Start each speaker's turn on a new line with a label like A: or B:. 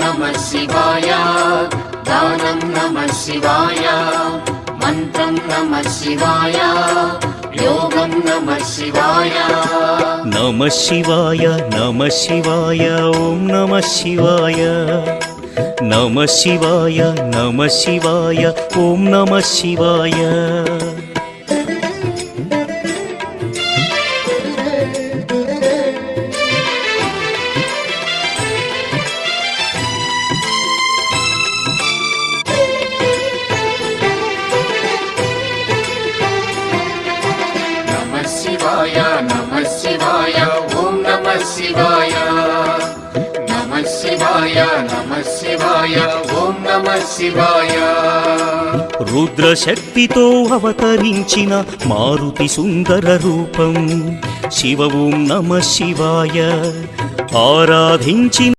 A: नमः शिवाय दानं नमः शिवाय मंत्रं नमः शिवाय योगं नमः शिवाय
B: नमः शिवाय नमः शिवाय ओम नमः शिवाय नमः शिवाय नमः शिवाय ओम नमः शिवाय
A: नमः शिवाय ओम नमः शिवाय नमः शिवाय ओम नमः शिवाय
B: रुद्रशक्तितो अवतरिंचिन मारुति सुंदर रूपं शिव ओम नमः शिवाय आराधिंचिन